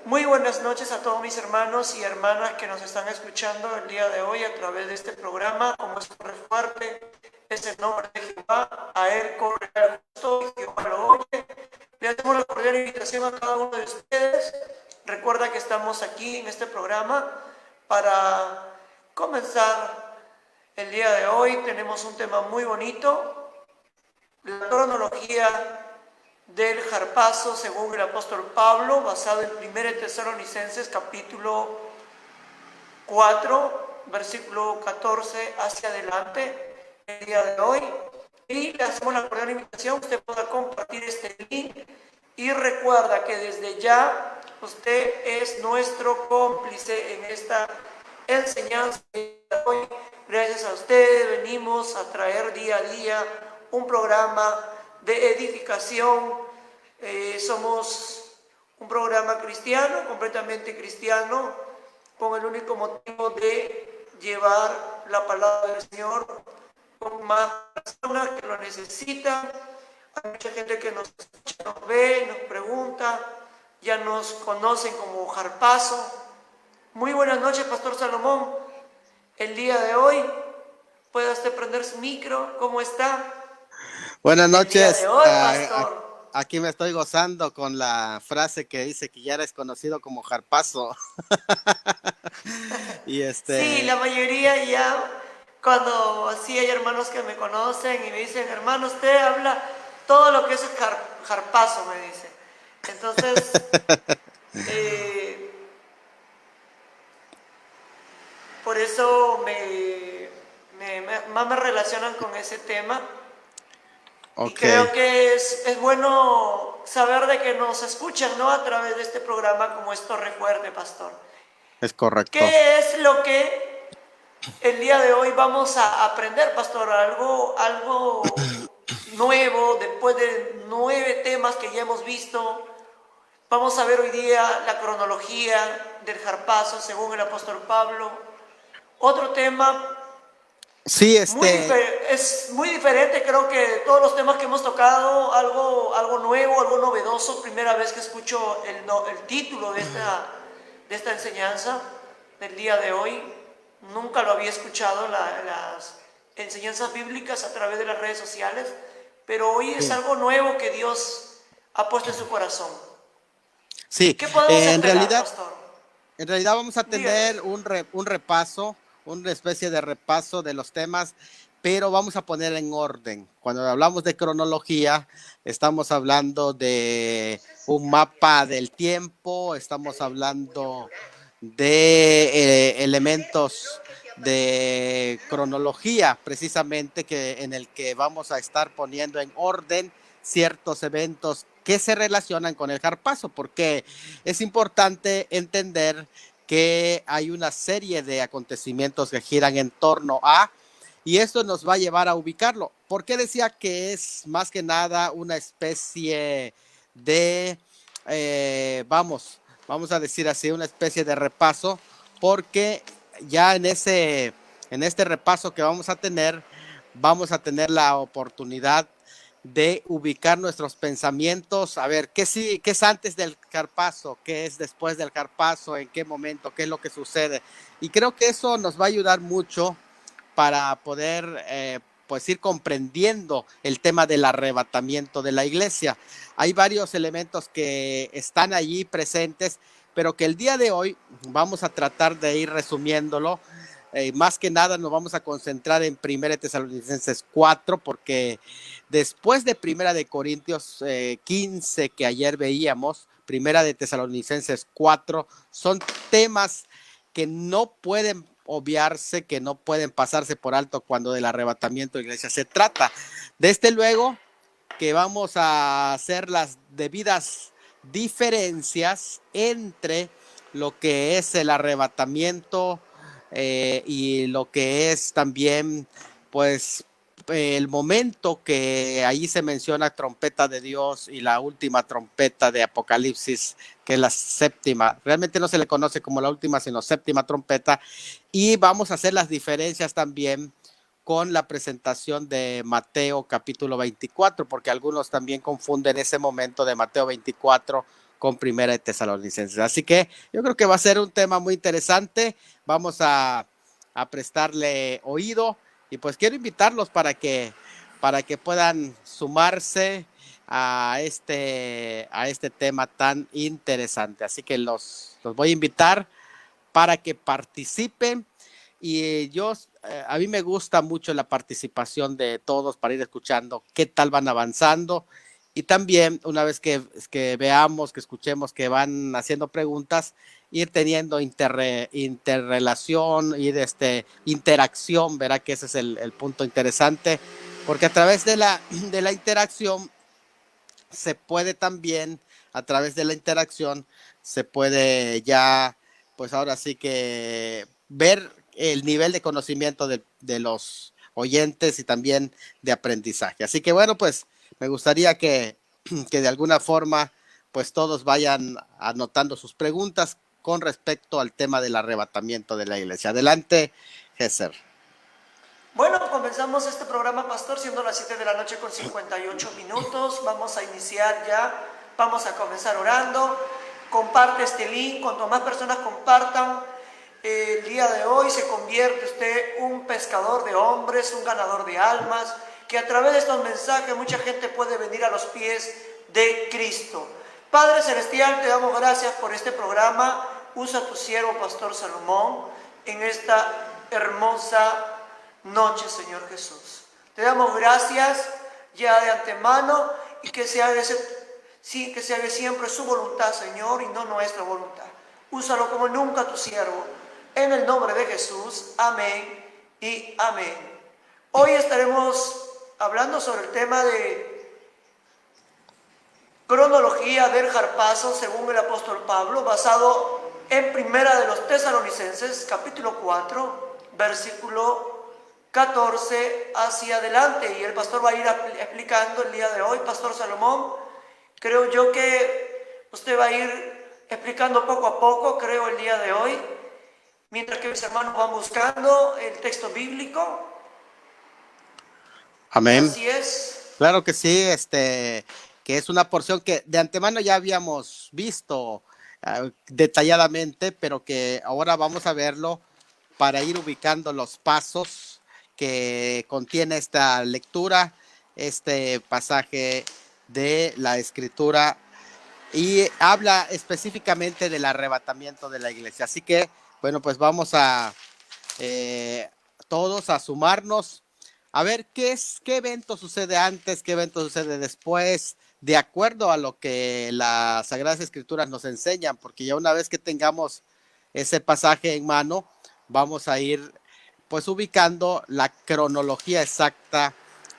Muy buenas noches a todos mis hermanos y hermanas que nos están escuchando el día de hoy a través de este programa. Como es fuerte, es el nombre de Jehová, a él corre el justo y Jehová lo oye. Le hacemos la cordial invitación a cada uno de ustedes. Recuerda que estamos aquí en este programa para comenzar el día de hoy. Tenemos un tema muy bonito, la cronología del harpazo según el apóstol Pablo, basado en 1 Tesalonicenses capítulo 4, versículo 14 hacia adelante, el día de hoy. Y le hacemos la cordial invitación, usted pueda compartir este link y recuerda que desde ya usted es nuestro cómplice en esta enseñanza de hoy. Gracias a usted venimos a traer día a día un programa de edificación. Somos un programa cristiano, completamente cristiano, con el único motivo de llevar la palabra del Señor con más personas que lo necesitan. Hay mucha gente que nos escucha, nos ve, nos pregunta, ya nos conocen como harpazo. Muy buenas noches, Pastor Salomón. El día de hoy, ¿puede usted prender su micro? ¿Cómo está? Buenas El día de noches. hoy, Pastor. Aquí me estoy gozando con la frase que dice que ya eres conocido como Harpazo. Y Sí, la mayoría ya, cuando sí hay hermanos que me conocen y me dicen, hermano, usted habla todo lo que es harpazo, me dice. Entonces, eh, por eso más me relacionan con ese tema. Y ok, creo que es bueno saber de que nos escuchan, ¿no? A través de este programa como esto recuerde, Pastor. es correcto. ¿Qué es lo que el día de hoy vamos a aprender, Pastor? Algo nuevo, después de 9 temas que ya hemos visto. Vamos a ver hoy día la cronología del harpazo según el apóstol Pablo. Otro tema Sí, es muy diferente, creo que de todos los temas que hemos tocado, algo nuevo, algo novedoso. Primera vez que escucho el título de esta enseñanza del día de hoy. Nunca lo había escuchado, las enseñanzas bíblicas a través de las redes sociales, pero hoy es sí, algo nuevo que Dios ha puesto en su corazón. sí. ¿Qué podemos En esperar, realidad, Pastor? en realidad vamos a Díganos. tener un repaso, una especie de repaso de los temas, pero vamos a poner en orden. Cuando hablamos de cronología, estamos hablando de un mapa del tiempo, estamos hablando de elementos de cronología, precisamente en el que vamos a estar poniendo en orden ciertos eventos que se relacionan con el harpazo, porque es importante entender que hay una serie de acontecimientos que giran en torno a, y esto nos va a llevar a ubicarlo. ¿Por qué decía que es más que nada una especie de, vamos a decir así, una especie de repaso? Porque ya en este repaso que vamos a tener la oportunidad de ubicar nuestros pensamientos, a ver, qué es antes del carpazo, qué es después del carpazo, en qué momento, qué es lo que sucede. Y creo que eso nos va a ayudar mucho para poder pues ir comprendiendo el tema del arrebatamiento de la iglesia. Hay varios elementos que están allí presentes, pero que el día de hoy vamos a tratar de ir resumiéndolo. Más que nada nos vamos a concentrar en 1 Tesalonicenses 4, porque después de 1 de Corintios 15 que ayer veíamos, 1 de Tesalonicenses 4, son temas que no pueden obviarse, que no pueden pasarse por alto cuando del arrebatamiento de la iglesia se trata. Desde luego que vamos a hacer las debidas diferencias entre lo que es el arrebatamiento y lo que es también, pues, el momento que ahí se menciona trompeta de Dios y la última trompeta de Apocalipsis, que es la séptima. Realmente no se le conoce como la última, sino séptima trompeta. Y vamos a hacer las diferencias también con la presentación de Mateo capítulo 24, porque algunos también confunden ese momento de Mateo 24 con Primera de Tesalonicenses. Así que yo creo que va a ser un tema muy interesante. Vamos a prestarle oído y pues quiero invitarlos para que puedan sumarse a este tema tan interesante. Así que los voy a invitar para que participen y a mí me gusta mucho la participación de todos para ir escuchando qué tal van avanzando y también una vez que veamos, que escuchemos que van haciendo preguntas, ir teniendo interrelación, interacción, verá que ese es el punto interesante, porque a través de la interacción se puede también, a través de la interacción, se puede ya, pues ahora sí que ver el nivel de conocimiento de los oyentes y también de aprendizaje. Así que bueno, pues me gustaría que de alguna forma, pues todos vayan anotando sus preguntas con respecto al tema del arrebatamiento de la iglesia. Adelante, Gesser. Bueno, comenzamos este programa, pastor, siendo las 7 de la noche con 58 minutos. Vamos a iniciar ya, vamos a comenzar orando. Comparte este link, cuanto más personas compartan, el día de hoy se convierte usted un pescador de hombres, un ganador de almas, que a través de estos mensajes mucha gente puede venir a los pies de Cristo. Padre Celestial, te damos gracias por este programa. Usa a tu siervo, Pastor Salomón, en esta hermosa noche, Señor Jesús. Te damos gracias ya de antemano y que se haga siempre su voluntad, Señor, y no nuestra voluntad. Úsalo como nunca tu siervo. En el nombre de Jesús, amén y amén. Hoy estaremos hablando sobre el tema de cronología del harpazo según el apóstol Pablo, basado en Primera de los Tesalonicenses, capítulo 4, versículo 14 hacia adelante. Y el pastor va a ir explicando el día de hoy, Pastor Salomón. Creo yo que usted va a ir explicando poco a poco, creo, el día de hoy, mientras que mis hermanos van buscando el texto bíblico. Amén. Así es. Claro que sí, que es una porción que de antemano ya habíamos visto detalladamente, pero que ahora vamos a verlo para ir ubicando los pasos que contiene esta lectura, este pasaje de la Escritura, y habla específicamente del arrebatamiento de la iglesia. Así que, bueno, pues vamos a todos a sumarnos a ver qué evento sucede antes, qué evento sucede después, de acuerdo a lo que las Sagradas Escrituras nos enseñan, porque ya una vez que tengamos ese pasaje en mano, vamos a ir pues ubicando la cronología exacta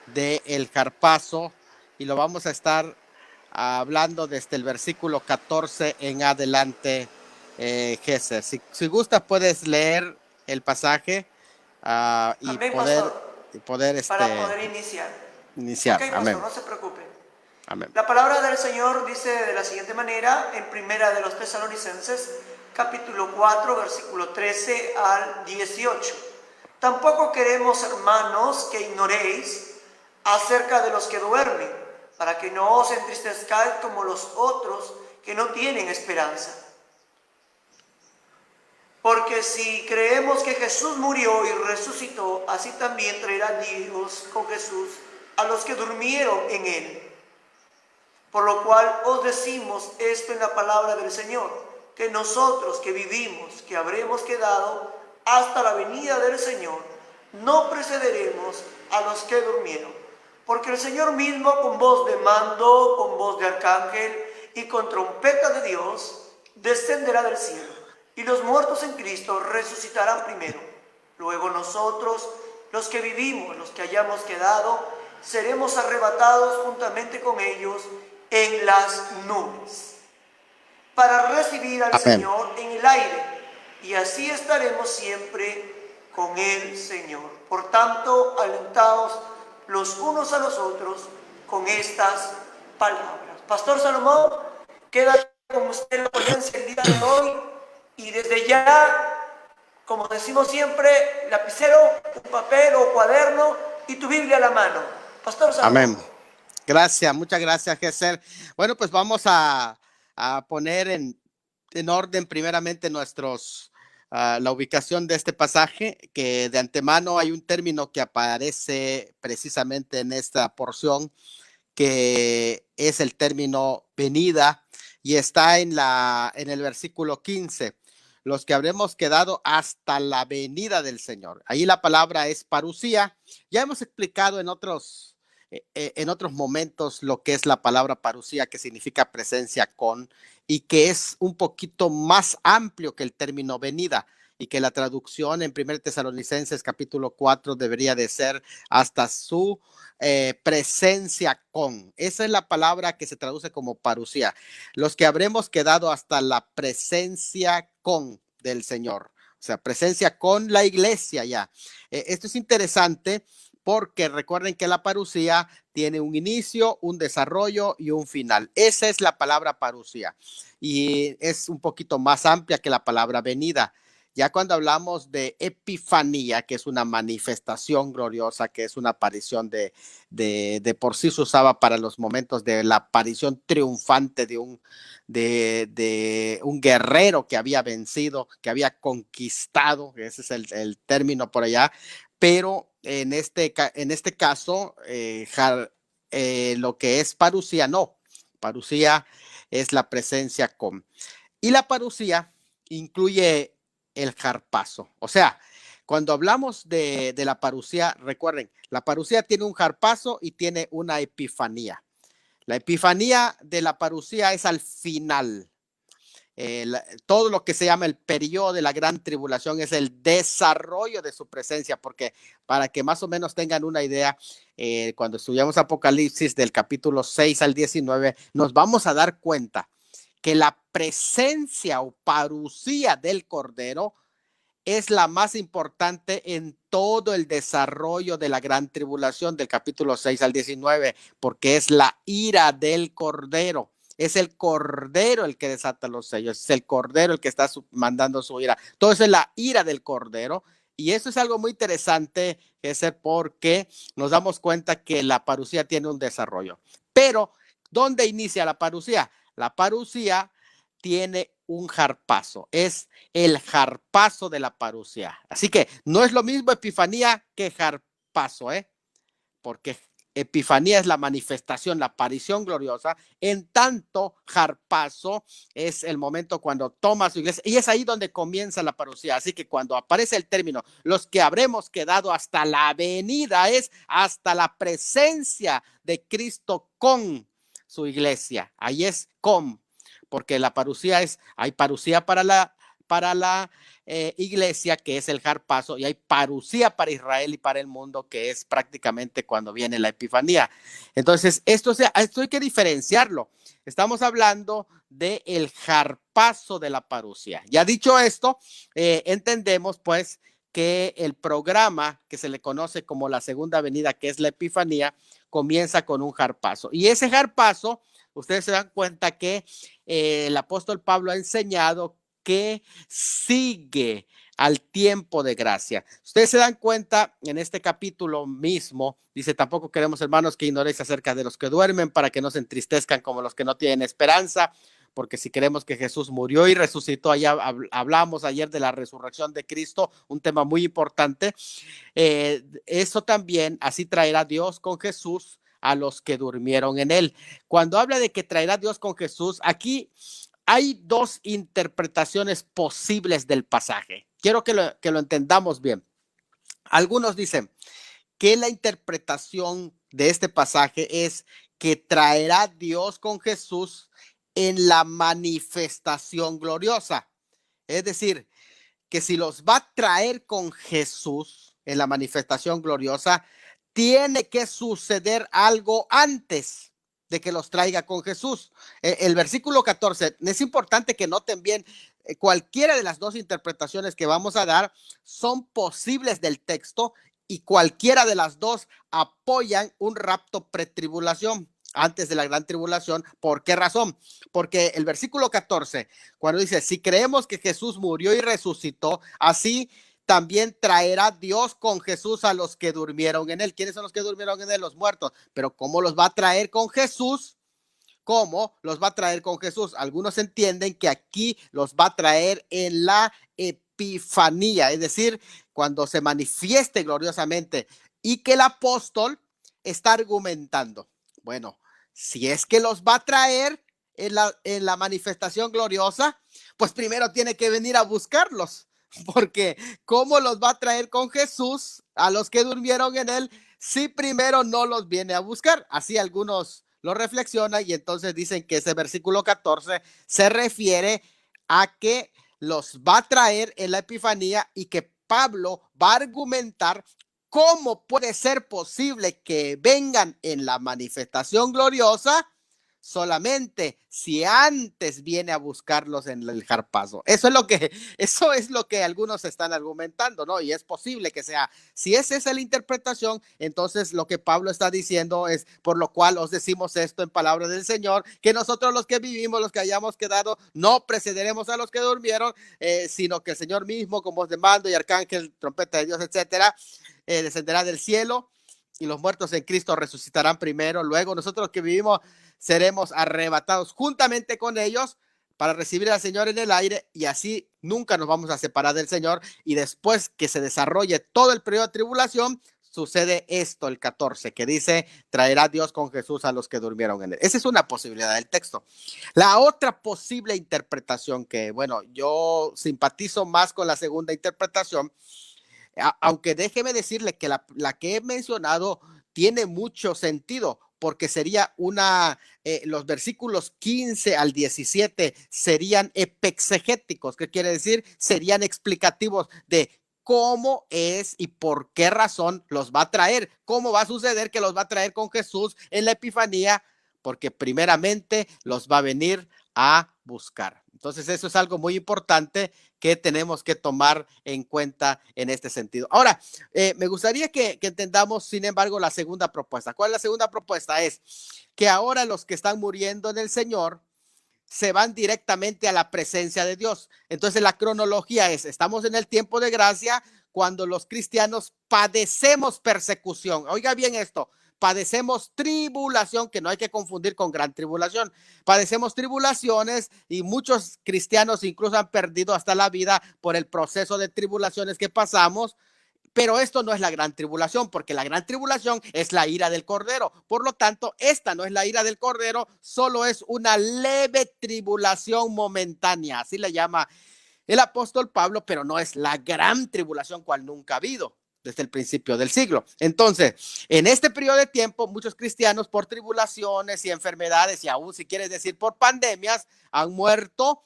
del harpazo y lo vamos a estar hablando desde el versículo 14 en adelante, Gesser. Si gustas puedes leer el pasaje y Amén, poder... pastor. Poder para poder iniciar. Ok, pastor, amén. No se preocupe. Amén. La palabra del Señor dice de la siguiente manera, en Primera de los Tesalonicenses, capítulo 4, versículo 13 al 18. Tampoco queremos, hermanos, que ignoréis acerca de los que duermen, para que no os entristezcáis como los otros que no tienen esperanza. Porque si creemos que Jesús murió y resucitó, así también traerá Dios con Jesús a los que durmieron en él. Por lo cual os decimos esto en la palabra del Señor, que nosotros que vivimos, que habremos quedado hasta la venida del Señor, no precederemos a los que durmieron. Porque el Señor mismo, con voz de mando, con voz de arcángel y con trompeta de Dios, descenderá del cielo. Y los muertos en Cristo resucitarán primero. Luego nosotros, los que vivimos, los que hayamos quedado, seremos arrebatados juntamente con ellos en las nubes, para recibir al Señor en el aire. Y así estaremos siempre con el Señor. Por tanto, alentaos los unos a los otros con estas palabras. Pastor Salomón, queda con usted la ponencia el día de hoy. Y desde ya, como decimos siempre, lapicero, un papel o cuaderno y tu Biblia a la mano. Pastor Salomón. Amén. Gracias, muchas gracias, Gesser. Bueno, pues vamos a a poner en orden primeramente la ubicación de este pasaje, que de antemano hay un término que aparece precisamente en esta porción, que es el término venida, y está en el versículo 15. Los que habremos quedado hasta la venida del Señor. Ahí la palabra es parusía. Ya hemos explicado en otros momentos lo que es la palabra parusía, que significa presencia con, y que es un poquito más amplio que el término venida, y que la traducción en 1 Tesalonicenses capítulo 4 debería de ser hasta su presencia con. Esa es la palabra que se traduce como parusía. Los que habremos quedado hasta la presencia con del Señor. O sea, presencia con la iglesia ya. Esto es interesante porque recuerden que la parusía tiene un inicio, un desarrollo y un final. Esa es la palabra parusía. Y es un poquito más amplia que la palabra venida. Ya cuando hablamos de epifanía, que es una manifestación gloriosa, que es una aparición de por sí se usaba para los momentos de la aparición triunfante de un guerrero que había vencido, que había conquistado, ese es el término por allá, pero en este caso, lo que es parusía, no, parusía es la presencia con. Y la parusía incluye el jarpazo. O sea, cuando hablamos de la parusía, recuerden, la parusía tiene un jarpazo y tiene una epifanía. La epifanía de la parusía es al final. Todo lo que se llama el periodo de la gran tribulación es el desarrollo de su presencia, porque para que más o menos tengan una idea, cuando estudiamos Apocalipsis del capítulo 6 al 19, nos vamos a dar cuenta que la presencia o parusía del Cordero es la más importante en todo el desarrollo de la gran tribulación del capítulo 6 al 19, porque es la ira del Cordero. Es el Cordero el que desata los sellos, es el Cordero el que está mandando su ira. Todo eso es la ira del Cordero. Y eso es algo muy interesante, porque nos damos cuenta que la parusía tiene un desarrollo. Pero, ¿dónde inicia la parusía? La parusía tiene un jarpazo, es el jarpazo de la parusía. Así que no es lo mismo epifanía que jarpazo, porque epifanía es la manifestación, la aparición gloriosa, en tanto jarpazo es el momento cuando toma su iglesia, y es ahí donde comienza la parusía. Así que cuando aparece el término, los que habremos quedado hasta la venida, es hasta la presencia de Cristo con su iglesia. Ahí es con, porque la parusía hay parusía para la iglesia, que es el jarpazo, y hay parusía para Israel y para el mundo, que es prácticamente cuando viene la epifanía. Entonces, esto hay que diferenciarlo. Estamos hablando del jarpazo de la parusía. Ya dicho esto, entendemos pues que el programa que se le conoce como la segunda venida, que es la epifanía, comienza con un jarpazo. Y ese jarpazo, ustedes se dan cuenta que el apóstol Pablo ha enseñado que sigue al tiempo de gracia. Ustedes se dan cuenta en este capítulo mismo, dice, tampoco queremos, hermanos, que ignoréis acerca de los que duermen, para que no se entristezcan como los que no tienen esperanza, porque si creemos que Jesús murió y resucitó, allá hablamos ayer de la resurrección de Cristo, un tema muy importante. Eso también, así traerá Dios con Jesús a los que durmieron en él. Cuando habla de que traerá Dios con Jesús, aquí hay dos interpretaciones posibles del pasaje. Quiero que lo entendamos bien. Algunos dicen que la interpretación de este pasaje es que traerá Dios con Jesús en la manifestación gloriosa. Es decir, que si los va a traer con Jesús en la manifestación gloriosa, tiene que suceder algo antes de que los traiga con Jesús. El versículo 14, es importante que noten bien, cualquiera de las dos interpretaciones que vamos a dar son posibles del texto, y cualquiera de las dos apoyan un rapto pretribulación, antes de la gran tribulación. ¿Por qué razón? Porque el versículo 14, cuando dice, si creemos que Jesús murió y resucitó, así también traerá Dios con Jesús a los que durmieron en él. ¿Quiénes son los que durmieron en él? Los muertos. Pero ¿cómo los va a traer con Jesús? ¿Cómo los va a traer con Jesús? Algunos entienden que aquí los va a traer en la epifanía, es decir, cuando se manifieste gloriosamente, y que el apóstol está argumentando. Bueno, si es que los va a traer en la manifestación gloriosa, pues primero tiene que venir a buscarlos, porque ¿cómo los va a traer con Jesús a los que durmieron en él si primero no los viene a buscar? Así algunos lo reflexionan y entonces dicen que ese versículo 14 se refiere a que los va a traer en la epifanía y que Pablo va a argumentar cómo puede ser posible que vengan en la manifestación gloriosa solamente si antes viene a buscarlos en el jarpazo. Eso es lo que algunos están argumentando, ¿no? Y es posible que sea. Si esa es la interpretación, entonces lo que Pablo está diciendo es, por lo cual os decimos esto en palabra del Señor, que nosotros los que vivimos, los que hayamos quedado, no precederemos a los que durmieron, sino que el Señor mismo, con voz de mando y arcángel, trompeta de Dios, etcétera, descenderá del cielo y los muertos en Cristo resucitarán primero. Luego nosotros los que vivimos seremos arrebatados juntamente con ellos para recibir al Señor en el aire, y así nunca nos vamos a separar del Señor. Y después que se desarrolle todo el periodo de tribulación, sucede esto, el 14, que dice, traerá Dios con Jesús a los que durmieron en él. Esa es una posibilidad del texto. La otra posible interpretación, que bueno, yo simpatizo más con la segunda interpretación, aunque déjeme decirle que la que he mencionado tiene mucho sentido, porque sería los versículos 15 al 17 serían epexegéticos. ¿Qué quiere decir? Serían explicativos de cómo es y por qué razón los va a traer, cómo va a suceder que los va a traer con Jesús en la epifanía, porque primeramente los va a venir a buscar. Entonces eso es algo muy importante que tenemos que tomar en cuenta en este sentido. Ahora, me gustaría que entendamos, sin embargo, la segunda propuesta. ¿Cuál es la segunda propuesta? Es que ahora los que están muriendo en el Señor se van directamente a la presencia de Dios. Entonces la cronología es, estamos en el tiempo de gracia cuando los cristianos padecemos persecución. Oiga bien esto. Padecemos tribulación, que no hay que confundir con gran tribulación. Padecemos tribulaciones y muchos cristianos incluso han perdido hasta la vida por el proceso de tribulaciones que pasamos. Pero esto no es la gran tribulación, porque la gran tribulación es la ira del Cordero. Por lo tanto, esta no es la ira del Cordero, solo es una leve tribulación momentánea. Así le llama el apóstol Pablo, pero no es la gran tribulación cual nunca ha habido desde el principio del siglo. Entonces, en este periodo de tiempo, muchos cristianos por tribulaciones y enfermedades, y aún si quieres decir por pandemias, han muerto.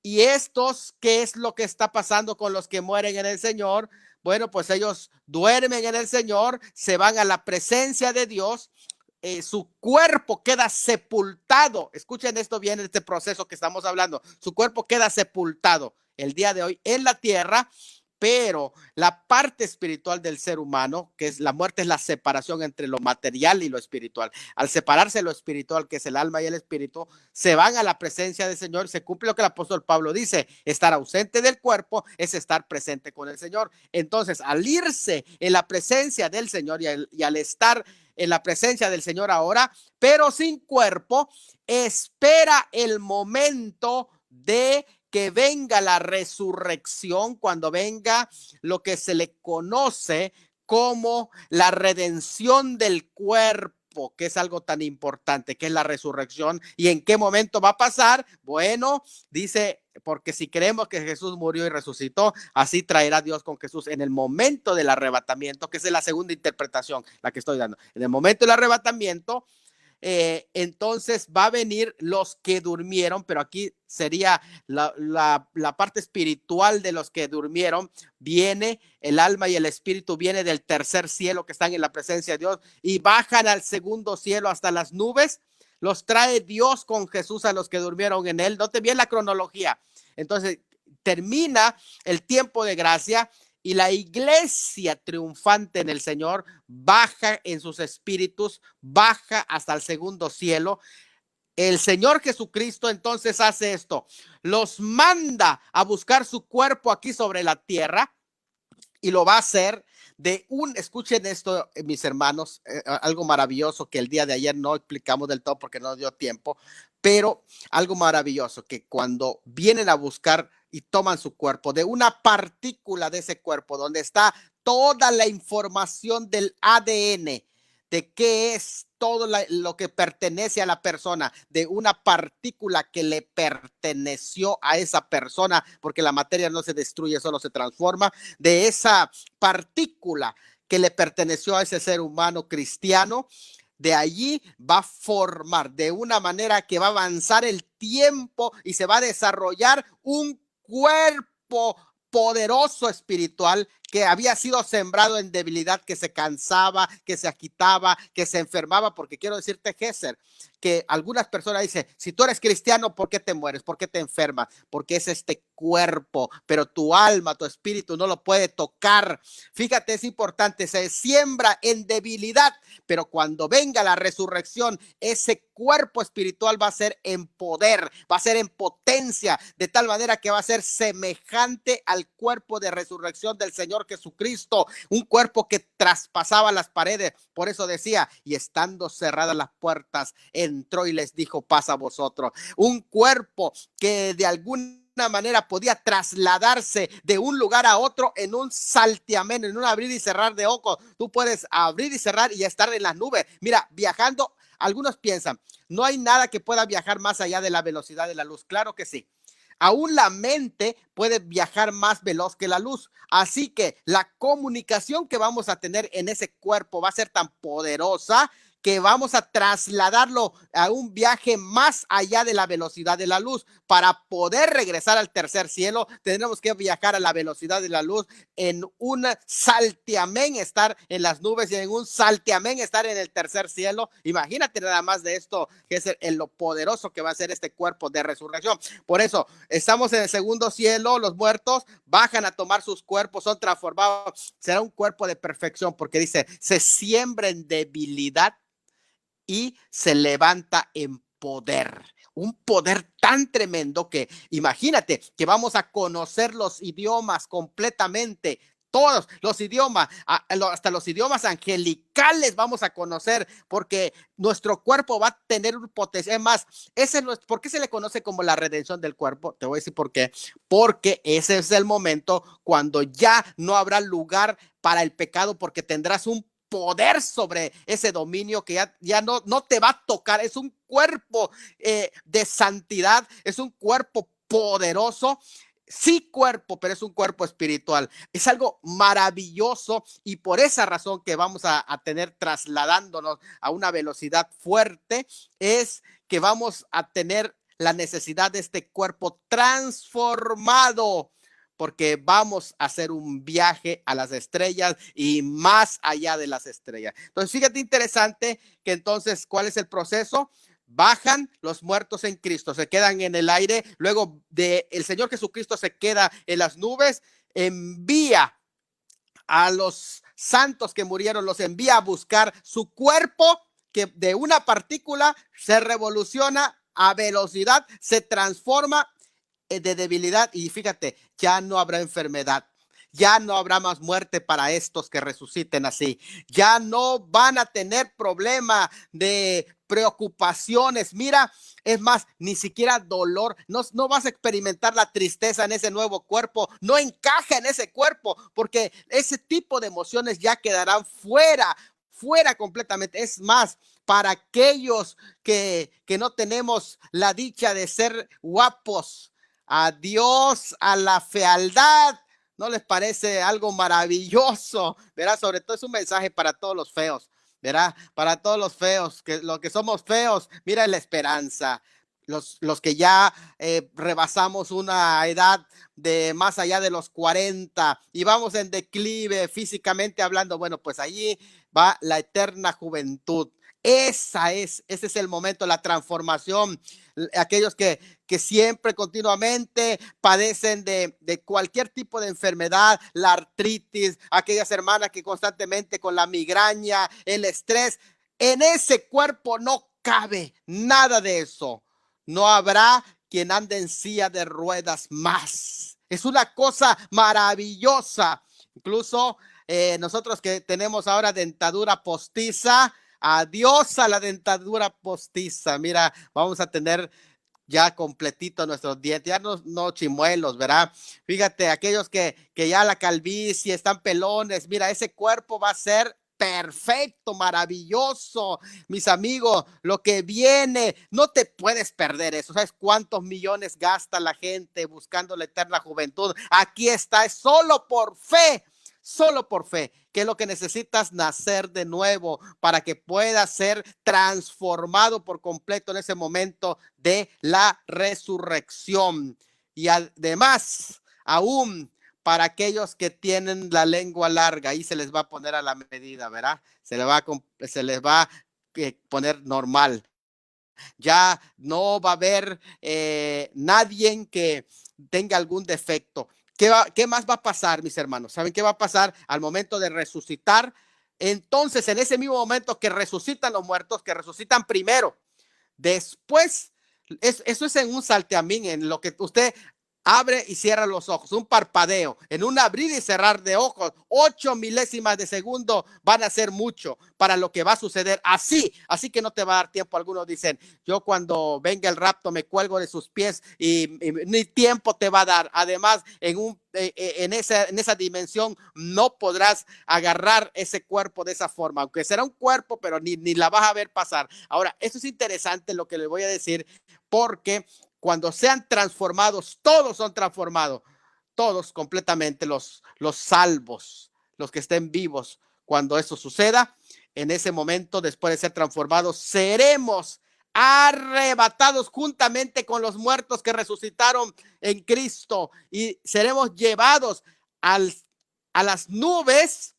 Y estos, ¿qué es lo que está pasando con los que mueren en el Señor? Bueno, pues ellos duermen en el Señor, se van a la presencia de Dios, su cuerpo queda sepultado. Escuchen esto bien, este proceso que estamos hablando. Su cuerpo queda sepultado el día de hoy en la tierra, pero la parte espiritual del ser humano, que es la muerte, es la separación entre lo material y lo espiritual. Al separarse lo espiritual, que es el alma y el espíritu, se van a la presencia del Señor. Se cumple lo que el apóstol Pablo dice: estar ausente del cuerpo es estar presente con el Señor. Entonces, al irse en la presencia del Señor y al estar en la presencia del Señor ahora, pero sin cuerpo, espera el momento de que venga la resurrección, cuando venga lo que se le conoce como la redención del cuerpo, que es algo tan importante, que es la resurrección. ¿Y en qué momento va a pasar? Bueno, dice, porque si creemos que Jesús murió y resucitó, así traerá Dios con Jesús en el momento del arrebatamiento, que es la segunda interpretación, la que estoy dando. En el momento del arrebatamiento, entonces va a venir los que durmieron, pero aquí sería la parte espiritual de los que durmieron. Viene el alma y el espíritu, viene del tercer cielo, que están en la presencia de Dios, y bajan al segundo cielo hasta las nubes. Los trae Dios con Jesús a los que durmieron en él. Note bien la cronología. Entonces termina el tiempo de gracia y la iglesia triunfante en el Señor baja en sus espíritus, baja hasta el segundo cielo. El Señor Jesucristo entonces hace esto: los manda a buscar su cuerpo aquí sobre la tierra, y lo va a hacer escuchen esto, mis hermanos, algo maravilloso que el día de ayer no explicamos del todo porque no dio tiempo, pero algo maravilloso que cuando vienen a buscar y toman su cuerpo, de una partícula de ese cuerpo, donde está toda la información del ADN, de qué es todo lo que pertenece a la persona, de una partícula que le perteneció a esa persona, porque la materia no se destruye, solo se transforma, de esa partícula que le perteneció a ese ser humano cristiano. De allí va a formar de una manera que va a avanzar el tiempo y se va a desarrollar un cuerpo poderoso espiritual que había sido sembrado en debilidad, que se cansaba, que se agitaba, que se enfermaba, porque quiero decirte, Géser, que algunas personas dicen, si tú eres cristiano, ¿por qué te mueres? ¿Por qué te enfermas? Porque es este cuerpo, pero tu alma, tu espíritu no lo puede tocar. Fíjate, es importante, se siembra en debilidad, pero cuando venga la resurrección, ese cuerpo espiritual va a ser en poder, va a ser en potencia, de tal manera que va a ser semejante al cuerpo de resurrección del Señor Jesucristo, un cuerpo que traspasaba las paredes. Por eso decía, y estando cerradas las puertas, entró y les dijo, paz a vosotros. Un cuerpo que de alguna manera podía trasladarse de un lugar a otro en un saltiamén, en un abrir y cerrar de ojos. Tú puedes abrir y cerrar y estar en las nubes. Mira, viajando, algunos piensan, no hay nada que pueda viajar más allá de la velocidad de la luz. Claro que sí. Aún la mente puede viajar más veloz que la luz. Así que la comunicación que vamos a tener en ese cuerpo va a ser tan poderosa que vamos a trasladarlo a un viaje más allá de la velocidad de la luz. Para poder regresar al tercer cielo, tendremos que viajar a la velocidad de la luz, en un saltiamén estar en las nubes y en un saltiamén estar en el tercer cielo. Imagínate nada más de esto, que es lo poderoso que va a ser este cuerpo de resurrección. Por eso, estamos en el segundo cielo, los muertos bajan a tomar sus cuerpos, son transformados, será un cuerpo de perfección, porque dice, se siembra en debilidad y se levanta en poder. Un poder tan tremendo que imagínate que vamos a conocer los idiomas completamente. Todos los idiomas, hasta los idiomas angelicales vamos a conocer, porque nuestro cuerpo va a tener un potencial. Más, ¿por qué se le conoce como la redención del cuerpo? Te voy a decir por qué. Porque ese es el momento cuando ya no habrá lugar para el pecado, porque tendrás un poder sobre ese dominio que ya no te va a tocar. Es un cuerpo de santidad, es un cuerpo poderoso. Sí, cuerpo, pero es un cuerpo espiritual. Es algo maravilloso y por esa razón que vamos a tener trasladándonos a una velocidad fuerte, es que vamos a tener la necesidad de este cuerpo transformado, porque vamos a hacer un viaje a las estrellas y más allá de las estrellas. Entonces, fíjate, interesante que entonces, ¿cuál es el proceso? Bajan los muertos en Cristo, se quedan en el aire, luego el Señor Jesucristo se queda en las nubes, envía a los santos que murieron, los envía a buscar su cuerpo, que de una partícula se revoluciona a velocidad, se transforma de debilidad, y fíjate, ya no habrá enfermedad. Ya no habrá más muerte para estos que resuciten así. Ya no van a tener problema de preocupaciones. Mira, es más, ni siquiera dolor. No vas a experimentar la tristeza en ese nuevo cuerpo. No encaja en ese cuerpo, porque ese tipo de emociones ya quedarán fuera completamente. Es más, para aquellos que no tenemos la dicha de ser guapos, adiós a la fealdad. ¿No les parece algo maravilloso? Verá, sobre todo es un mensaje para todos los feos, verá, para todos los feos, que los que somos feos, mira la esperanza. Los que ya rebasamos una edad de más allá de los 40 y vamos en declive físicamente hablando, bueno, pues allí va la eterna juventud. Ese es el momento, la transformación. Aquellos que siempre continuamente padecen de cualquier tipo de enfermedad, la artritis, aquellas hermanas que constantemente con la migraña, el estrés, en ese cuerpo no cabe nada de eso. No habrá quien ande en silla de ruedas más. Es una cosa maravillosa. Incluso nosotros que tenemos ahora dentadura postiza, adiós a la dentadura postiza. Mira, vamos a tener ya completito nuestros dientes, ya no chimuelos, ¿verdad? Fíjate, aquellos que ya la calvicie, están pelones, mira, ese cuerpo va a ser perfecto, maravilloso, mis amigos, lo que viene, no te puedes perder eso. ¿Sabes cuántos millones gasta la gente buscando la eterna juventud? Aquí está, es solo por fe, que es lo que necesitas, nacer de nuevo para que puedas ser transformado por completo en ese momento de la resurrección. Y además, aún para aquellos que tienen la lengua larga, ahí se les va a poner a la medida, ¿verdad? Se les va a poner normal. Ya no va a haber nadie que tenga algún defecto. ¿Qué más va a pasar, mis hermanos? ¿Saben qué va a pasar al momento de resucitar? Entonces, en ese mismo momento que resucitan los muertos, que resucitan primero, después, eso es en un salteamín, en lo que usted abre y cierra los ojos, un parpadeo, en un abrir y cerrar de ojos, 8 milésimas de segundo van a ser mucho para lo que va a suceder así que no te va a dar tiempo. Algunos dicen, yo cuando venga el rapto me cuelgo de sus pies y ni tiempo te va a dar. Además, en esa dimensión no podrás agarrar ese cuerpo de esa forma, aunque será un cuerpo, pero ni la vas a ver pasar. Ahora, eso es interesante lo que le voy a decir, porque cuando sean transformados, todos son transformados, todos completamente, los salvos, los que estén vivos. Cuando eso suceda, en ese momento, después de ser transformados, seremos arrebatados juntamente con los muertos que resucitaron en Cristo y seremos llevados a las nubes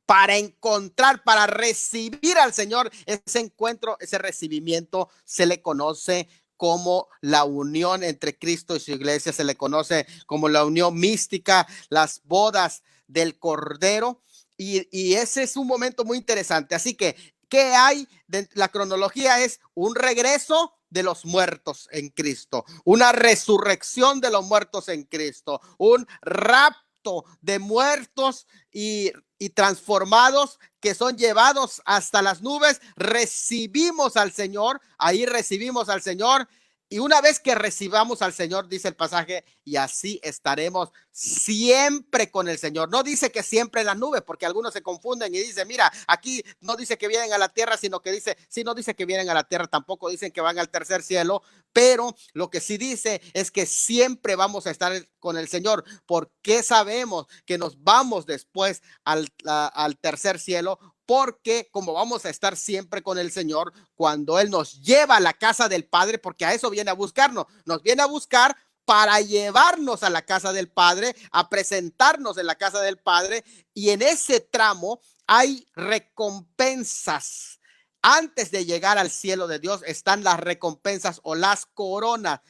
para recibir al Señor. Ese encuentro, ese recibimiento se le conoce como la unión entre Cristo y su iglesia, se le conoce como la unión mística, las bodas del Cordero, y ese es un momento muy interesante. Así que, ¿qué hay? La cronología es un regreso de los muertos en Cristo, una resurrección de los muertos en Cristo, un rapto de muertos y transformados que son llevados hasta las nubes. Recibimos al Señor, ahí recibimos al Señor. Y una vez que recibamos al Señor, dice el pasaje, y así estaremos siempre con el Señor. No dice que siempre en las nubes, porque algunos se confunden y dicen, mira, aquí no dice que vienen a la tierra, sino que dice, si no dice que vienen a la tierra, tampoco dicen que van al tercer cielo, pero lo que sí dice es que siempre vamos a estar con el Señor, porque sabemos que nos vamos después al tercer cielo, porque como vamos a estar siempre con el Señor, cuando Él nos lleva a la casa del Padre, porque a eso viene a buscarnos, nos viene a buscar para llevarnos a la casa del Padre, a presentarnos en la casa del Padre, y en ese tramo hay recompensas. Antes de llegar al cielo de Dios están las recompensas o las coronas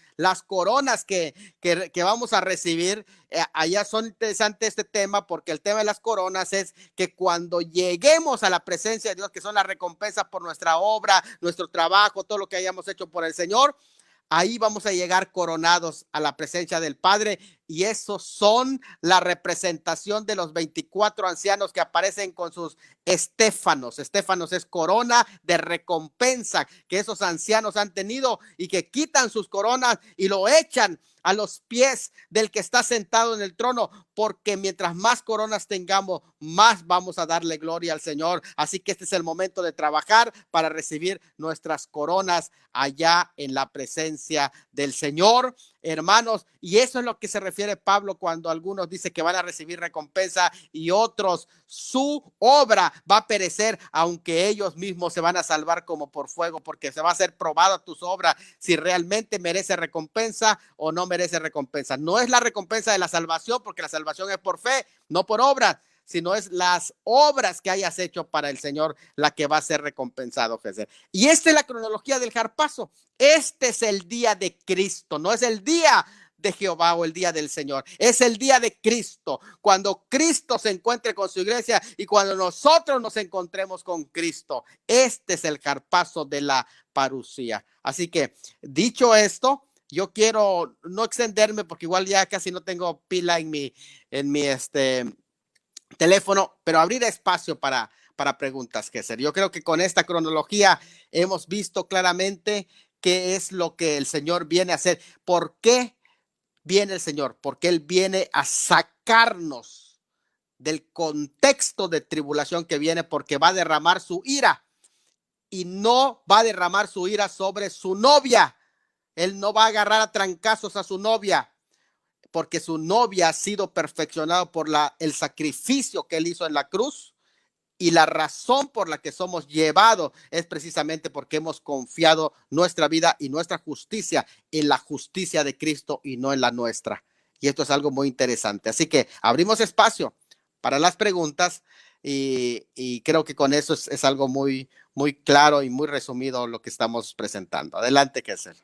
que vamos a recibir. Allá son interesantes este tema, porque el tema de las coronas es que cuando lleguemos a la presencia de Dios, que son las recompensas por nuestra obra, nuestro trabajo, todo lo que hayamos hecho por el Señor, ahí vamos a llegar coronados a la presencia del Padre, y esos son la representación de los 24 ancianos que aparecen con sus estéfanos. Estéfanos es corona de recompensa que esos ancianos han tenido, y que quitan sus coronas y lo echan a los pies del que está sentado en el trono, porque mientras más coronas tengamos, más vamos a darle gloria al Señor. Así que este es el momento de trabajar para recibir nuestras coronas allá en la presencia del Señor, hermanos. Y eso es lo que se refiere Pablo cuando algunos dicen que van a recibir recompensa y otros su obra va a perecer, aunque ellos mismos se van a salvar como por fuego, porque se va a ser probada tus obras si realmente merece recompensa o no merece recompensa. No es la recompensa de la salvación, porque la salvación es por fe, no por obras, sino es las obras que hayas hecho para el Señor la que va a ser recompensado. Y esta es la cronología del jarpazo. Este es el día de Cristo, no es el día de Jehová o el día del Señor, es el día de Cristo, cuando Cristo se encuentre con su iglesia y cuando nosotros nos encontremos con Cristo. Este es el jarpazo de la parusía. Así que, dicho esto, yo quiero no extenderme, porque igual ya casi no tengo pila en mi teléfono, pero abrir espacio para preguntas, Gesser. Yo creo que con esta cronología hemos visto claramente qué es lo que el Señor viene a hacer. ¿Por qué viene el Señor? Porque Él viene a sacarnos del contexto de tribulación que viene, porque va a derramar su ira, y no va a derramar su ira sobre su novia. Él no va a agarrar a trancazos a su novia, porque su novia ha sido perfeccionada por el sacrificio que Él hizo en la cruz. Y la razón por la que somos llevados es precisamente porque hemos confiado nuestra vida y nuestra justicia en la justicia de Cristo y no en la nuestra. Y esto es algo muy interesante. Así que abrimos espacio para las preguntas y creo que con eso es algo muy, muy claro y muy resumido lo que estamos presentando. Adelante, Gesser.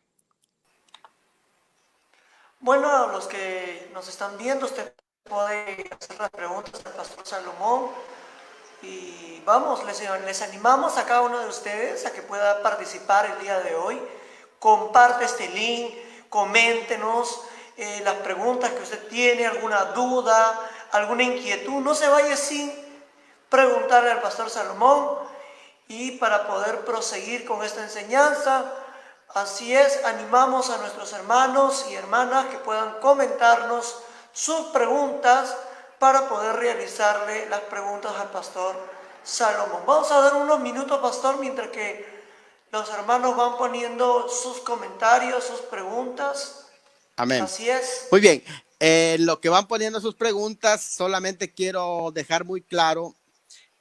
Bueno, los que nos están viendo, usted puede hacer las preguntas al pastor Salomón. Y vamos, les animamos a cada uno de ustedes a que pueda participar el día de hoy. Comparte este link, coméntenos las preguntas que usted tiene, alguna duda, alguna inquietud. No se vaya sin preguntarle al pastor Salomón, y para poder proseguir con esta enseñanza. Así es, animamos a nuestros hermanos y hermanas que puedan comentarnos sus preguntas para poder realizarle las preguntas al pastor Salomón. Vamos a dar unos minutos, pastor, mientras que los hermanos van poniendo sus comentarios, sus preguntas. Amén. Así es. Muy bien. Lo que van poniendo sus preguntas, solamente quiero dejar muy claro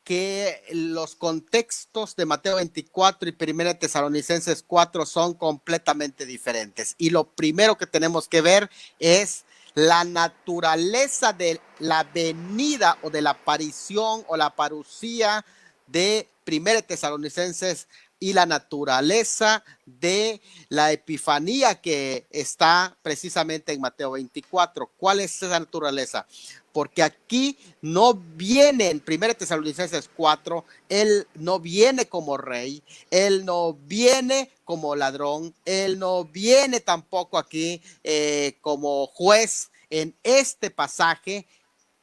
que los contextos de Mateo 24 y 1 Tesalonicenses 4 son completamente diferentes. Y lo primero que tenemos que ver es la naturaleza de la venida o de la aparición o la parucía de 1 Tesalonicenses y la naturaleza de la epifanía que está precisamente en Mateo 24. ¿Cuál es esa naturaleza? Porque aquí no viene en 1 Tesalonicenses 4, Él no viene como rey, Él no viene como ladrón, Él no viene tampoco aquí como juez. En este pasaje,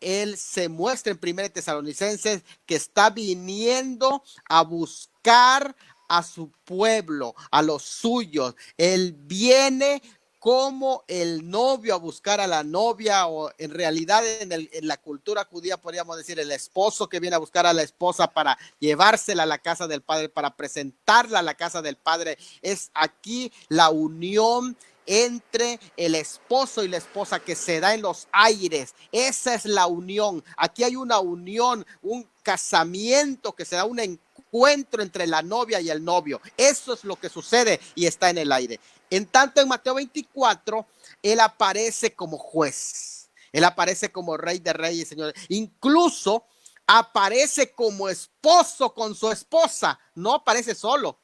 Él se muestra en 1 Tesalonicenses que está viniendo a buscar a su pueblo, a los suyos. Él viene como el novio a buscar a la novia, o en realidad en la cultura judía podríamos decir el esposo que viene a buscar a la esposa para llevársela a la casa del padre, para presentarla a la casa del padre. Es aquí la unión entre el esposo y la esposa que se da en los aires. Esa es la unión. Aquí hay una unión, un casamiento que se da, un encuentro entre la novia y el novio. Eso es lo que sucede y está en el aire. En tanto, en Mateo 24, Él aparece como juez. Él aparece como rey de reyes y señores. Incluso aparece como esposo con su esposa. No aparece solo.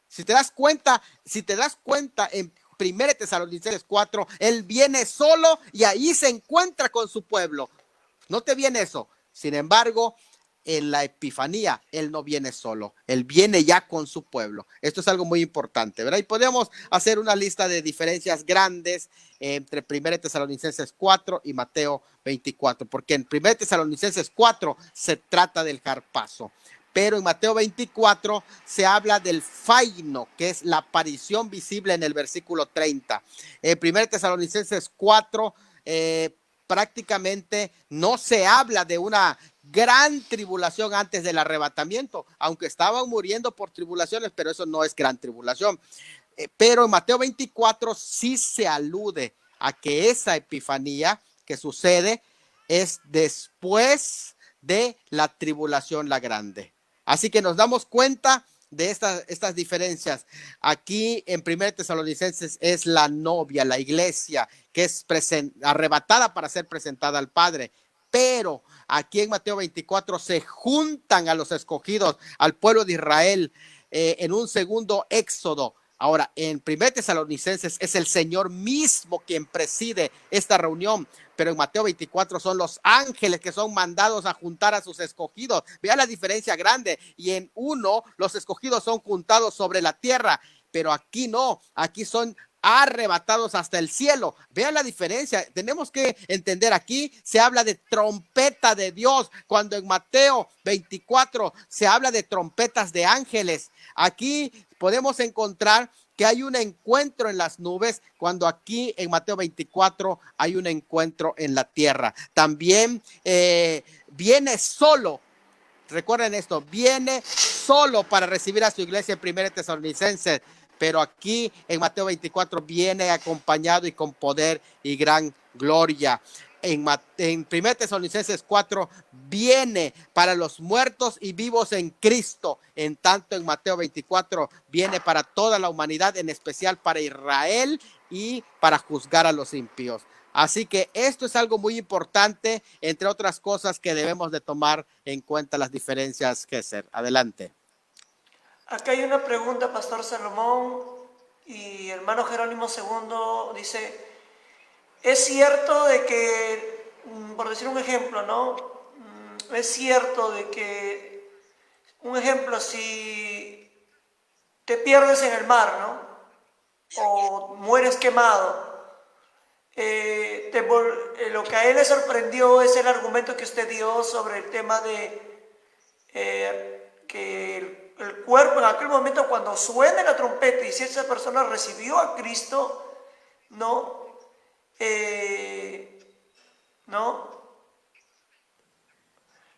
Si te das cuenta en 1 Tesalonicenses 4, Él viene solo y ahí se encuentra con su pueblo. No te viene eso. Sin embargo, en la epifanía, Él no viene solo, Él viene ya con su pueblo. Esto es algo muy importante, ¿verdad? Y podemos hacer una lista de diferencias grandes entre 1 Tesalonicenses 4 y Mateo 24, porque en 1 Tesalonicenses 4 se trata del jarpazo, pero en Mateo 24 se habla del faino, que es la aparición visible en el versículo 30. En 1 Tesalonicenses 4 prácticamente no se habla de una gran tribulación antes del arrebatamiento, aunque estaban muriendo por tribulaciones, pero eso no es gran tribulación. Pero en Mateo 24 sí se alude a que esa epifanía que sucede es después de la tribulación, la grande. Así que nos damos cuenta de estas diferencias. Aquí en 1 Tesalonicenses es la novia, la iglesia, que es arrebatada para ser presentada al Padre. Pero aquí en Mateo 24 se juntan a los escogidos, al pueblo de Israel, en un segundo éxodo. Ahora, en 1 Tesalonicenses es el Señor mismo quien preside esta reunión, pero en Mateo 24 son los ángeles que son mandados a juntar a sus escogidos. Vea la diferencia grande. Y en uno, los escogidos son juntados sobre la tierra, pero aquí no, aquí son arrebatados hasta el cielo. Vean la diferencia. Tenemos que entender, aquí se habla de trompeta de Dios, cuando en Mateo 24 se habla de trompetas de ángeles. Aquí podemos encontrar que hay un encuentro en las nubes, cuando aquí en Mateo 24 hay un encuentro en la tierra. También viene solo. Recuerden esto, viene solo para recibir a su iglesia en 1 Tesalonicenses, pero aquí en Mateo 24 viene acompañado y con poder y gran gloria. En 1 Tesalonicenses 4 viene para los muertos y vivos en Cristo. En tanto en Mateo 24 viene para toda la humanidad, en especial para Israel y para juzgar a los impíos. Así que esto es algo muy importante, entre otras cosas que debemos de tomar en cuenta las diferencias. Gesser, adelante. Acá hay una pregunta, Pastor Salomón, y hermano Jerónimo II dice, es cierto de que, por decir un ejemplo, ¿no? Es cierto de que, un ejemplo, si te pierdes en el mar, ¿no? O mueres quemado, lo que a él le sorprendió es el argumento que usted dio sobre el tema de que el cuerpo en aquel momento, cuando suene la trompeta y si esa persona recibió a Cristo, ¿no? ¿No?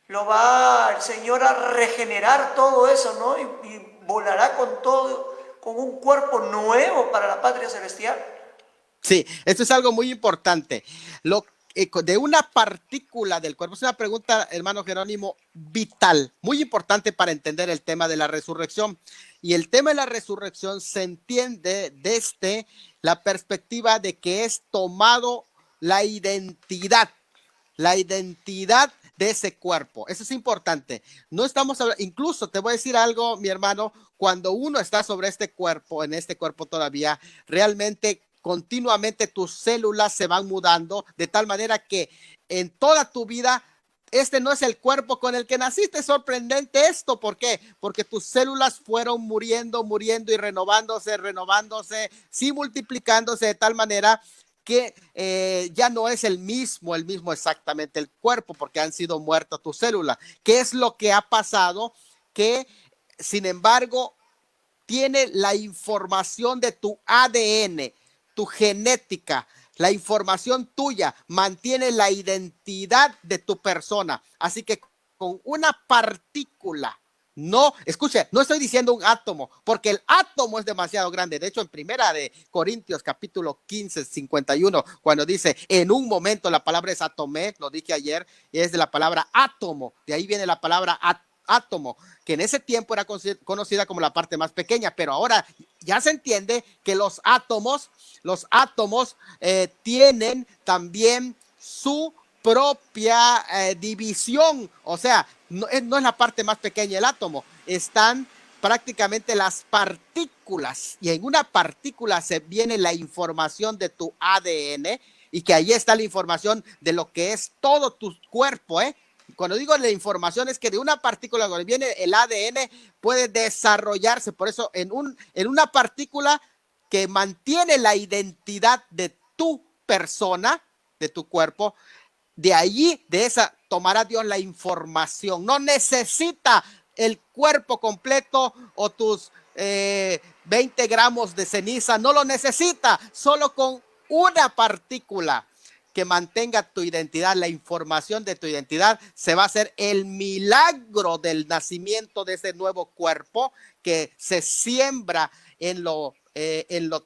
Lo va el Señor a regenerar todo eso, ¿no? Y volará con todo, con un cuerpo nuevo para la patria celestial. Sí, esto es algo muy importante. De una partícula del cuerpo, es una pregunta, hermano Jerónimo, vital, muy importante para entender el tema de la resurrección. Y el tema de la resurrección se entiende desde la perspectiva de que es tomado la identidad de ese cuerpo. Eso es importante. No estamos hablando, incluso te voy a decir algo, mi hermano, cuando uno está sobre este cuerpo, en este cuerpo todavía, realmente continuamente tus células se van mudando de tal manera que en toda tu vida este no es el cuerpo con el que naciste. Es sorprendente esto. ¿Por qué? Porque tus células fueron muriendo y renovándose, sí, multiplicándose de tal manera que ya no es el mismo exactamente el cuerpo, porque han sido muertas tus células. ¿Qué es lo que ha pasado? Que, sin embargo, tiene la información de tu ADN, tu genética, la información tuya, mantiene la identidad de tu persona. Así que con una partícula, no, escuche, no estoy diciendo un átomo, porque el átomo es demasiado grande. De hecho, en Primera de Corintios, capítulo 15, 51, cuando dice, en un momento, la palabra es atomé, lo dije ayer, y es de la palabra átomo. De ahí viene la palabra átomo, que en ese tiempo era conocida como la parte más pequeña, pero ahora ya se entiende que los átomos tienen también su propia división. O sea, no es la parte más pequeña el átomo, están prácticamente las partículas, y en una partícula se viene la información de tu ADN, y que ahí está la información de lo que es todo tu cuerpo. Cuando digo la información es que de una partícula donde viene el ADN puede desarrollarse. Por eso en una partícula que mantiene la identidad de tu persona, de tu cuerpo, de allí, de esa, tomará Dios la información. No necesita el cuerpo completo o tus 20 gramos de ceniza, no lo necesita. Solo con una partícula que mantenga tu identidad, la información de tu identidad, se va a hacer el milagro del nacimiento de ese nuevo cuerpo que se siembra en lo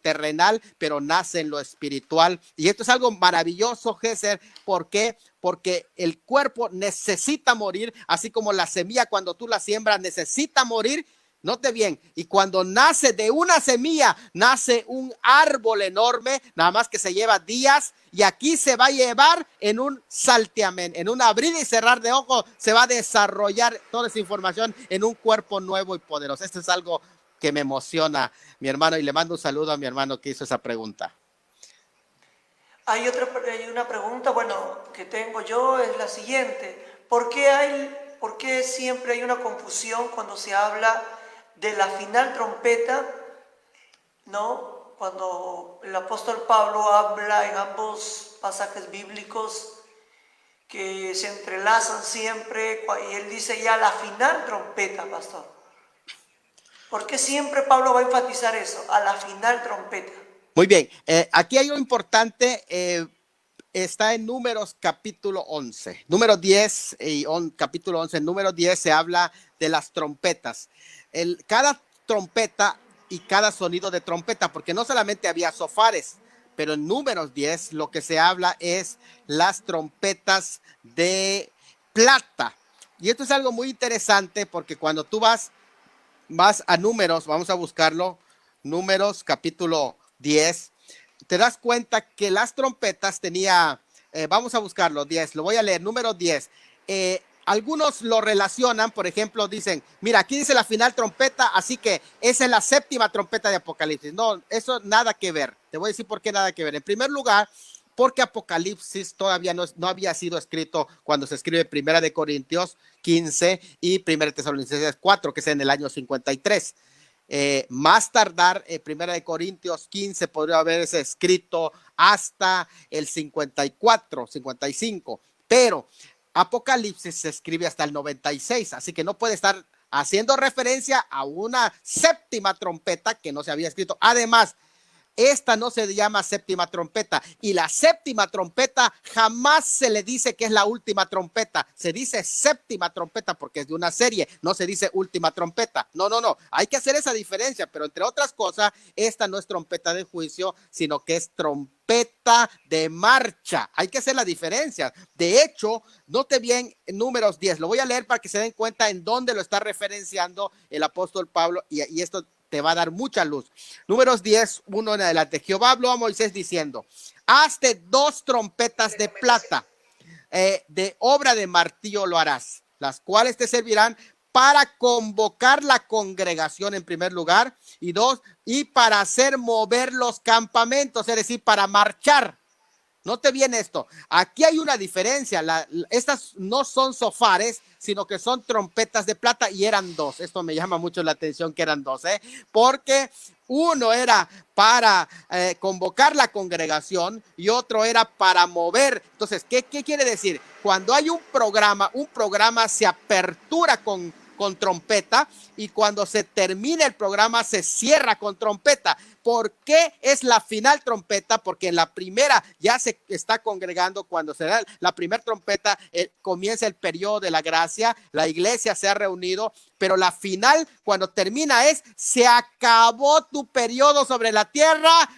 terrenal, pero nace en lo espiritual. Y esto es algo maravilloso, Gesser. ¿Por qué? Porque el cuerpo necesita morir, así como la semilla cuando tú la siembras necesita morir. Note bien, y cuando nace de una semilla, nace un árbol enorme, nada más que se lleva días, y aquí se va a llevar en un saltiamén, en un abrir y cerrar de ojos, se va a desarrollar toda esa información en un cuerpo nuevo y poderoso. Esto es algo que me emociona, mi hermano, y le mando un saludo a mi hermano que hizo esa pregunta. Hay una pregunta, bueno, que tengo yo, es la siguiente. ¿Por qué siempre hay una confusión cuando se habla de la final trompeta, ¿no? cuando el apóstol Pablo habla en ambos pasajes bíblicos que se entrelazan siempre, y él dice ya la final trompeta, pastor. ¿Por qué siempre Pablo va a enfatizar eso? A la final trompeta. Muy bien, aquí hay algo importante, está en Números capítulo 11, número 10 y capítulo 11, en número 10 se habla de las trompetas. Cada trompeta y cada sonido de trompeta, porque no solamente había sofares, pero en Números 10 lo que se habla es las trompetas de plata. Y esto es algo muy interesante porque cuando tú vas a Números, vamos a buscarlo, Números capítulo 10, te das cuenta que las trompetas tenía, vamos a buscarlo, 10, lo voy a leer, número 10. Algunos lo relacionan, por ejemplo, dicen, mira, aquí dice la final trompeta, así que esa es la séptima trompeta de Apocalipsis. No, eso nada que ver. Te voy a decir por qué nada que ver. En primer lugar, porque Apocalipsis todavía no había sido escrito cuando se escribe Primera de Corintios 15 y Primera de Tesalonicenses 4, que es en el año 53. Más tardar, Primera de Corintios 15 podría haberse escrito hasta el 54, 55, pero Apocalipsis se escribe hasta el 96, así que no puede estar haciendo referencia a una séptima trompeta que no se había escrito. Además, esta no se llama séptima trompeta, y la séptima trompeta jamás se le dice que es la última trompeta. Se dice séptima trompeta porque es de una serie, no se dice última trompeta. No, hay que hacer esa diferencia, pero entre otras cosas, esta no es trompeta de juicio, sino que es trompeta de marcha. Hay que hacer la diferencia. De hecho, note bien Números 10, lo voy a leer para que se den cuenta en dónde lo está referenciando el apóstol Pablo, y esto te va a dar mucha luz. Números 10, 1 en adelante. Jehová habló a Moisés diciendo, hazte 2 trompetas de plata, de obra de martillo lo harás, las cuales te servirán para convocar la congregación en primer lugar, y 2, y para hacer mover los campamentos, es decir, para marchar. Note bien esto, aquí hay una diferencia, estas no son sofares, sino que son trompetas de plata, y eran 2. Esto me llama mucho la atención que eran 2, porque uno era para convocar la congregación y otro era para mover. Entonces, ¿qué quiere decir? Cuando hay un programa se apertura con trompeta, y cuando se termina el programa se cierra con trompeta. ¿Por qué es la final trompeta? Porque en la primera ya se está congregando. Cuando se da la primera trompeta, comienza el periodo de la gracia, la iglesia se ha reunido, pero la final, cuando termina, se acabó tu periodo sobre la tierra,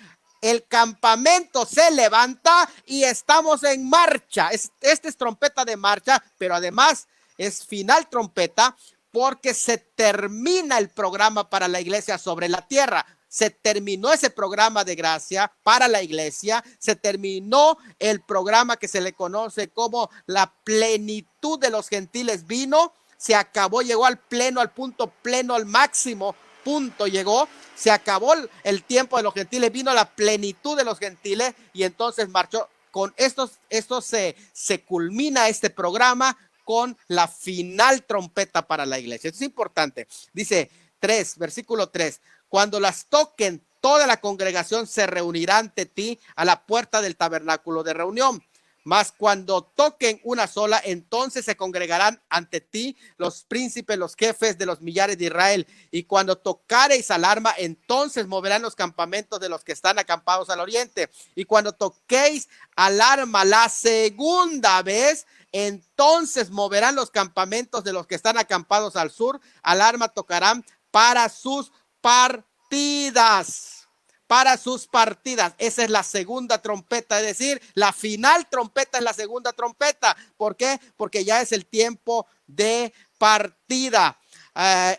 el campamento se levanta y estamos en marcha. Esta es trompeta de marcha, pero además es final trompeta porque se termina el programa para la iglesia sobre la tierra. Se terminó ese programa de gracia para la iglesia, se terminó el programa que se le conoce como la plenitud de los gentiles, vino, se acabó, llegó al pleno, al punto pleno, al máximo punto llegó, se acabó el tiempo de los gentiles, vino la plenitud de los gentiles, y entonces marchó. Con estos se culmina este programa con la final trompeta para la iglesia. Esto es importante. Dice 3, versículo 3, cuando las toquen, toda la congregación se reunirá ante ti a la puerta del tabernáculo de reunión. Mas cuando toquen una sola, entonces se congregarán ante ti los príncipes, los jefes de los millares de Israel. Y cuando tocareis alarma, entonces moverán los campamentos de los que están acampados al oriente. Y cuando toquéis alarma la segunda vez, entonces moverán los campamentos de los que están acampados al sur. Alarma tocarán para sus partidas. Para sus partidas. Esa es la segunda trompeta, es decir, la final trompeta es la segunda trompeta. ¿Por qué? Porque ya es el tiempo de partida.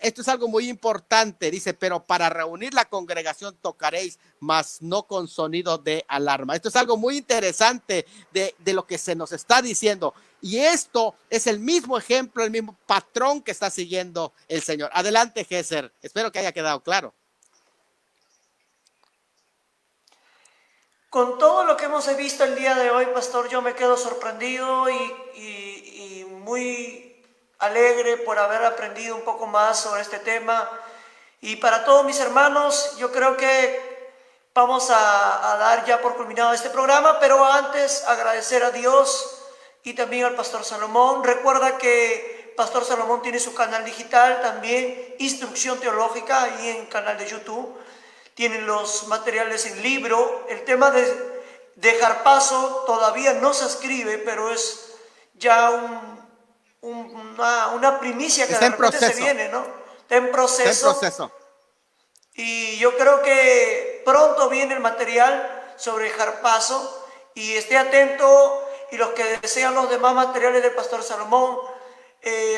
Esto es algo muy importante, dice, pero para reunir la congregación tocaréis, mas no con sonido de alarma. Esto es algo muy interesante de lo que se nos está diciendo, y esto es el mismo ejemplo, el mismo patrón que está siguiendo el Señor. Adelante, Géser, espero que haya quedado claro. Con todo lo que hemos visto el día de hoy, pastor, yo me quedo sorprendido y muy alegre por haber aprendido un poco más sobre este tema. Y para todos mis hermanos, yo creo que vamos a dar ya por culminado este programa, pero antes agradecer a Dios y también al Pastor Salomón. Recuerda que Pastor Salomón tiene su canal digital también, Instrucción Teológica, ahí en canal de YouTube. Tienen los materiales en libro. El tema de dejar paso todavía no se escribe, pero es ya una primicia que Está de en repente se proceso. viene, ¿no? Está en proceso. Está en proceso. Y yo creo que pronto viene el material sobre dejar paso. Y esté atento. Y los que desean los demás materiales del Pastor Salomón,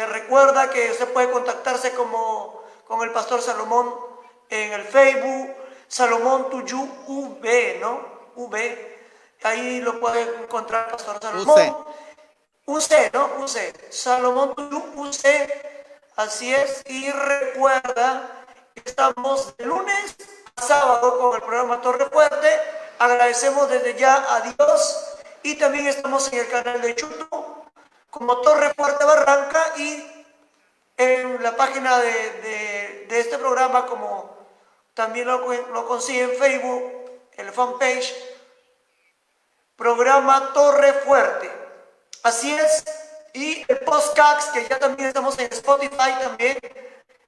recuerda que usted puede contactarse con el Pastor Salomón en el Facebook, Salomón Tuyú V, ¿no? V. Ahí lo puede encontrar Pastor Salomón. UC, ¿no? UC. Salomón Tuyú UC. Así es. Y recuerda que estamos de lunes a sábado con el programa Torre Fuerte. Agradecemos desde ya a Dios. Y también estamos en el canal de YouTube como Torre Fuerte Barranca y en la página de este programa, como también lo consigue en Facebook, el fanpage, programa Torre Fuerte. Así es. Y el podcast, que ya también estamos en Spotify también,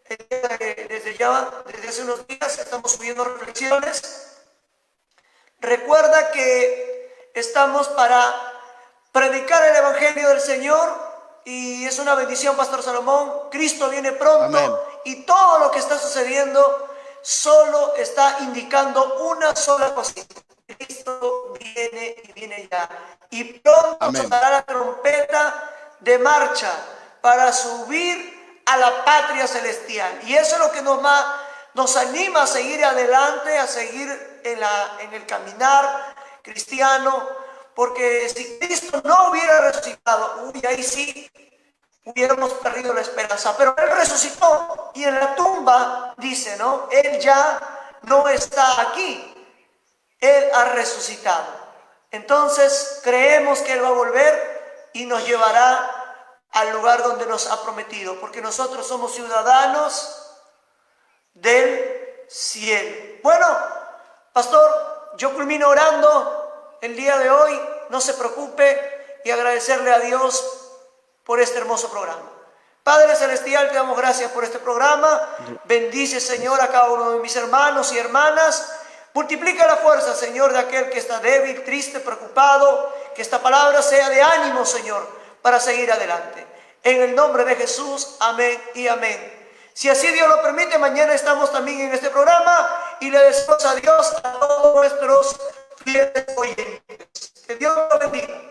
desde hace unos días estamos subiendo reflexiones. Recuerda que estamos para predicar el Evangelio del Señor y es una bendición, Pastor Salomón. Cristo viene pronto. Amén. Y todo lo que está sucediendo solo está indicando una sola cosa: Cristo viene y viene ya. Y pronto sonará la trompeta de marcha para subir a la patria celestial. Y eso es lo que nos anima a seguir adelante, a seguir en el caminar cristiano, porque si Cristo no hubiera resucitado, ahí sí hubiéramos perdido la esperanza. Pero Él resucitó y en la tumba dice, ¿no? Él ya no está aquí, Él ha resucitado. Entonces creemos que Él va a volver y nos llevará al lugar donde nos ha prometido, porque nosotros somos ciudadanos del cielo. Bueno, pastor, yo culmino orando el día de hoy. No se preocupe, y agradecerle a Dios por este hermoso programa. Padre Celestial, te damos gracias por este programa. Bendice, Señor, a cada uno de mis hermanos y hermanas. Multiplica la fuerza, Señor, de aquel que está débil, triste, preocupado. Que esta palabra sea de ánimo, Señor, para seguir adelante. En el nombre de Jesús, amén y amén. Si así Dios lo permite, mañana estamos también en este programa y le deseamos a Dios a todos nuestros fieles oyentes. Que Dios los bendiga.